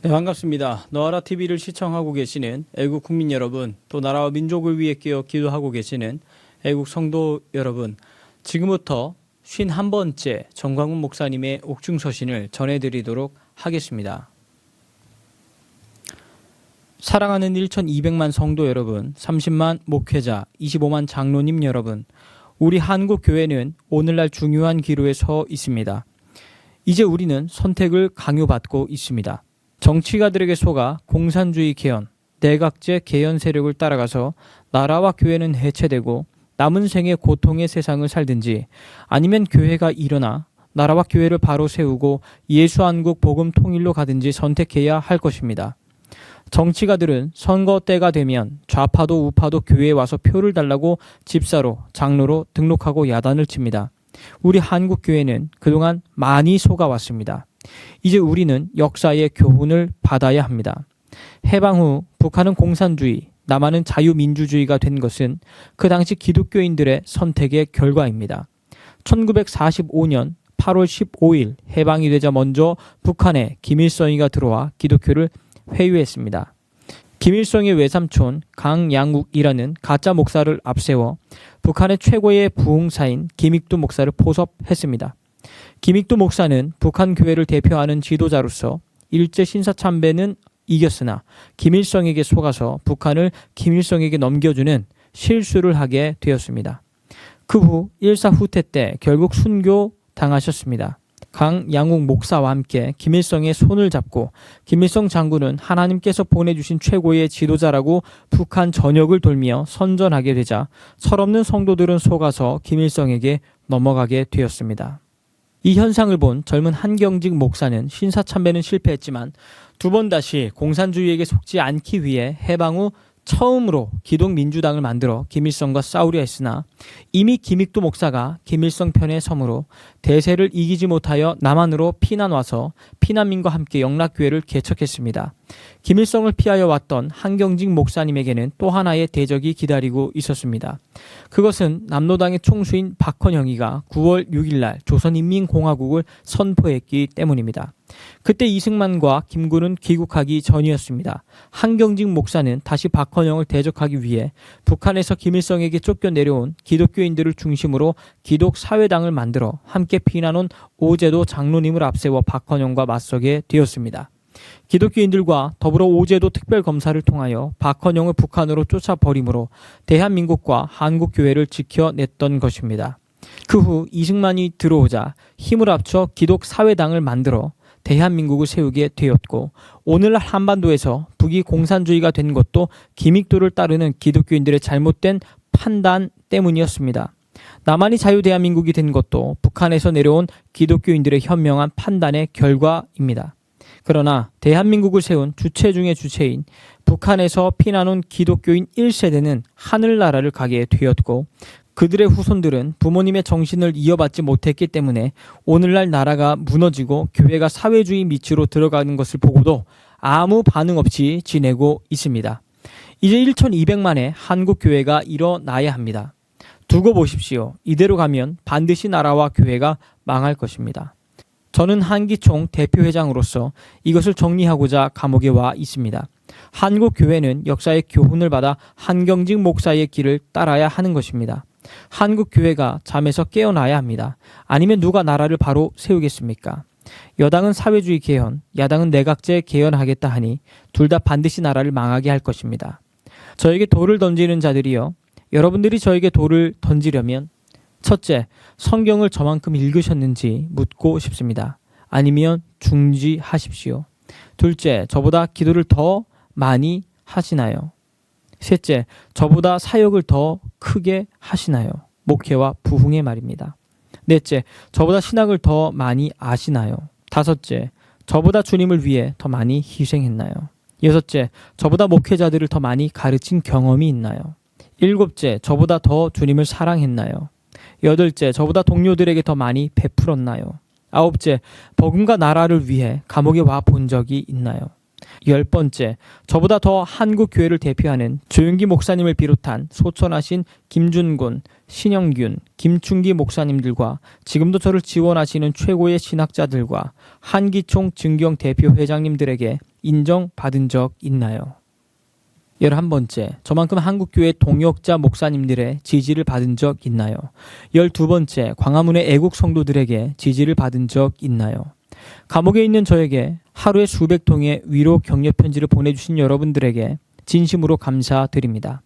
네, 반갑습니다. 너하라 TV를 시청하고 계시는 애국 국민 여러분, 또 나라와 민족을 위해 깨어 기도하고 계시는 애국 성도 여러분, 지금부터 51번째 정광훈 목사님의 옥중서신을 전해드리도록 하겠습니다. 사랑하는 1200만 성도 여러분, 30만 목회자, 25만 장로님 여러분, 우리 한국 교회는 오늘날 중요한 기로에 서 있습니다. 이제 우리는 선택을 강요받고 있습니다. 정치가들에게 속아 공산주의 개헌, 내각제 개헌 세력을 따라가서 나라와 교회는 해체되고 남은 생의 고통의 세상을 살든지, 아니면 교회가 일어나 나라와 교회를 바로 세우고 예수한국 복음 통일로 가든지 선택해야 할 것입니다. 정치가들은 선거 때가 되면 좌파도 우파도 교회에 와서 표를 달라고 집사로, 장로로 등록하고 야단을 칩니다. 우리 한국 교회는 그동안 많이 속아왔습니다. 이제 우리는 역사의 교훈을 받아야 합니다. 해방 후 북한은 공산주의, 남한은 자유민주주의가 된 것은 그 당시 기독교인들의 선택의 결과입니다. 1945년 8월 15일 해방이 되자 먼저 북한에 김일성이가 들어와 기독교를 회유했습니다. 김일성의 외삼촌 강양욱이라는 가짜 목사를 앞세워 북한의 최고의 부흥사인 김익두 목사를 포섭했습니다. 김익두 목사는 북한 교회를 대표하는 지도자로서 일제 신사참배는 이겼으나 김일성에게 속아서 북한을 김일성에게 넘겨주는 실수를 하게 되었습니다. 그 후 일사 후퇴 때 결국 순교 당하셨습니다. 강양욱 목사와 함께 김일성의 손을 잡고 김일성 장군은 하나님께서 보내주신 최고의 지도자라고 북한 전역을 돌며 선전하게 되자 철없는 성도들은 속아서 김일성에게 넘어가게 되었습니다. 이 현상을 본 젊은 한경직 목사는 신사참배는 실패했지만 두 번 다시 공산주의에게 속지 않기 위해 해방 후 처음으로 기독민주당을 만들어 김일성과 싸우려 했으나 이미 김익두 목사가 김일성 편에 서므로 대세를 이기지 못하여 남한으로 피난 와서 피난민과 함께 영락교회를 개척했습니다. 김일성을 피하여 왔던 한경직 목사님에게는 또 하나의 대적이 기다리고 있었습니다. 그것은 남로당의 총수인 박헌영이가 9월 6일 날 조선인민공화국을 선포했기 때문입니다. 그때 이승만과 김구는 귀국하기 전이었습니다. 한경직 목사는 다시 박헌영을 대적하기 위해 북한에서 김일성에게 쫓겨 내려온 기독교인들을 중심으로 기독사회당을 만들어 함께 피난 온 오제도 장로님을 앞세워 박헌영과 맞서게 되었습니다. 기독교인들과 더불어 오제도 특별검사를 통하여 박헌영을 북한으로 쫓아버림으로 대한민국과 한국교회를 지켜냈던 것입니다. 그 후 이승만이 들어오자 힘을 합쳐 기독사회당을 만들어 대한민국을 세우게 되었고, 오늘날 한반도에서 북이 공산주의가 된 것도 김익도를 따르는 기독교인들의 잘못된 판단 때문이었습니다. 남한이 자유대한민국이 된 것도 북한에서 내려온 기독교인들의 현명한 판단의 결과입니다. 그러나 대한민국을 세운 주체 중의 주체인 북한에서 피난 온 기독교인 1세대는 하늘나라를 가게 되었고, 그들의 후손들은 부모님의 정신을 이어받지 못했기 때문에 오늘날 나라가 무너지고 교회가 사회주의 밑으로 들어가는 것을 보고도 아무 반응 없이 지내고 있습니다. 이제 1200만의 한국교회가 일어나야 합니다. 두고 보십시오. 이대로 가면 반드시 나라와 교회가 망할 것입니다. 저는 한기총 대표회장으로서 이것을 정리하고자 감옥에 와 있습니다. 한국교회는 역사의 교훈을 받아 한경직 목사의 길을 따라야 하는 것입니다. 한국교회가 잠에서 깨어나야 합니다. 아니면 누가 나라를 바로 세우겠습니까? 여당은 사회주의 개헌, 야당은 내각제 개헌하겠다 하니 둘 다 반드시 나라를 망하게 할 것입니다. 저에게 돌을 던지는 자들이여, 여러분들이 저에게 돌을 던지려면 첫째, 성경을 저만큼 읽으셨는지 묻고 싶습니다. 아니면 중지하십시오. 둘째, 저보다 기도를 더 많이 하시나요? 셋째, 저보다 사역을 더 크게 하시나요? 목회와 부흥의 말입니다. 넷째, 저보다 신학을 더 많이 아시나요? 다섯째, 저보다 주님을 위해 더 많이 희생했나요? 여섯째, 저보다 목회자들을 더 많이 가르친 경험이 있나요? 일곱째, 저보다 더 주님을 사랑했나요? 여덟째, 저보다 동료들에게 더 많이 베풀었나요? 아홉째, 복음과 나라를 위해 감옥에 와 본 적이 있나요? 10번째, 저보다 더 한국교회를 대표하는 조윤기 목사님을 비롯한 소천하신 김준곤, 신영균, 김충기 목사님들과 지금도 저를 지원하시는 최고의 신학자들과 한기총 증경 대표 회장님들에게 인정받은 적 있나요? 11번째, 저만큼 한국교회 동역자 목사님들의 지지를 받은 적 있나요? 12번째, 광화문의 애국 성도들에게 지지를 받은 적 있나요? 감옥에 있는 저에게 하루에 수백 통의 위로 격려 편지를 보내주신 여러분들에게 진심으로 감사드립니다.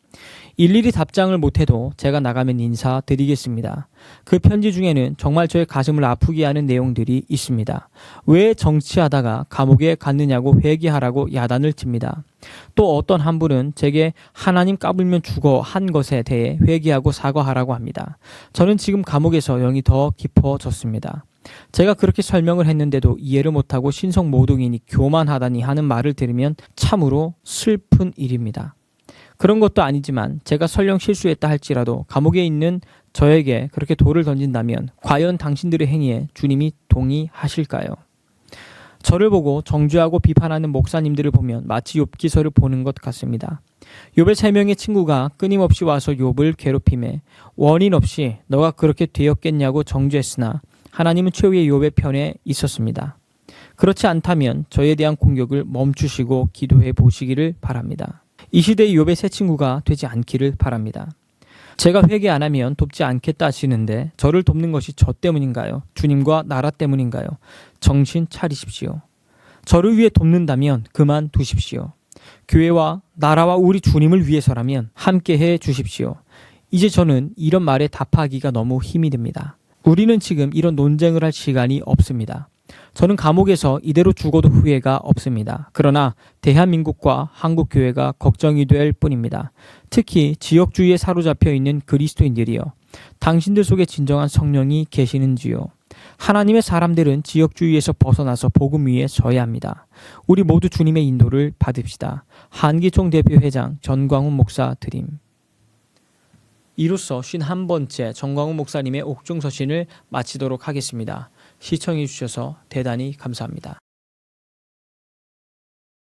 일일이 답장을 못해도 제가 나가면 인사드리겠습니다. 그 편지 중에는 정말 저의 가슴을 아프게 하는 내용들이 있습니다. 왜 정치하다가 감옥에 갔느냐고 회개하라고 야단을 칩니다. 또 어떤 한 분은 제게 하나님 까불면 죽어 한 것에 대해 회개하고 사과하라고 합니다. 저는 지금 감옥에서 영이 더 깊어졌습니다. 제가 그렇게 설명을 했는데도 이해를 못하고 신성모독이니 교만하다니 하는 말을 들으면 참으로 슬픈 일입니다. 그런 것도 아니지만 제가 설령 실수했다 할지라도 감옥에 있는 저에게 그렇게 돌을 던진다면 과연 당신들의 행위에 주님이 동의하실까요? 저를 보고 정죄하고 비판하는 목사님들을 보면 마치 욥기서를 보는 것 같습니다. 욥의 3명의 친구가 끊임없이 와서 욥을 괴롭힘에 원인 없이 너가 그렇게 되었겠냐고 정죄했으나 하나님은 최후의 욥의 편에 있었습니다. 그렇지 않다면 저에 대한 공격을 멈추시고 기도해 보시기를 바랍니다. 이 시대의 욥의 세 친구가 되지 않기를 바랍니다. 제가 회개 안 하면 돕지 않겠다 하시는데 저를 돕는 것이 저 때문인가요? 주님과 나라 때문인가요? 정신 차리십시오. 저를 위해 돕는다면 그만두십시오. 교회와 나라와 우리 주님을 위해서라면 함께해 주십시오. 이제 저는 이런 말에 답하기가 너무 힘이 듭니다. 우리는 지금 이런 논쟁을 할 시간이 없습니다. 저는 감옥에서 이대로 죽어도 후회가 없습니다. 그러나 대한민국과 한국교회가 걱정이 될 뿐입니다. 특히 지역주의에 사로잡혀 있는 그리스도인들이요. 당신들 속에 진정한 성령이 계시는지요? 하나님의 사람들은 지역주의에서 벗어나서 복음 위에 서야 합니다. 우리 모두 주님의 인도를 받읍시다. 한기총 대표 회장 전광훈 목사 드림. 이로써 51번째 전광훈 목사님의 옥중서신을 마치도록 하겠습니다. 시청해 주셔서 대단히 감사합니다.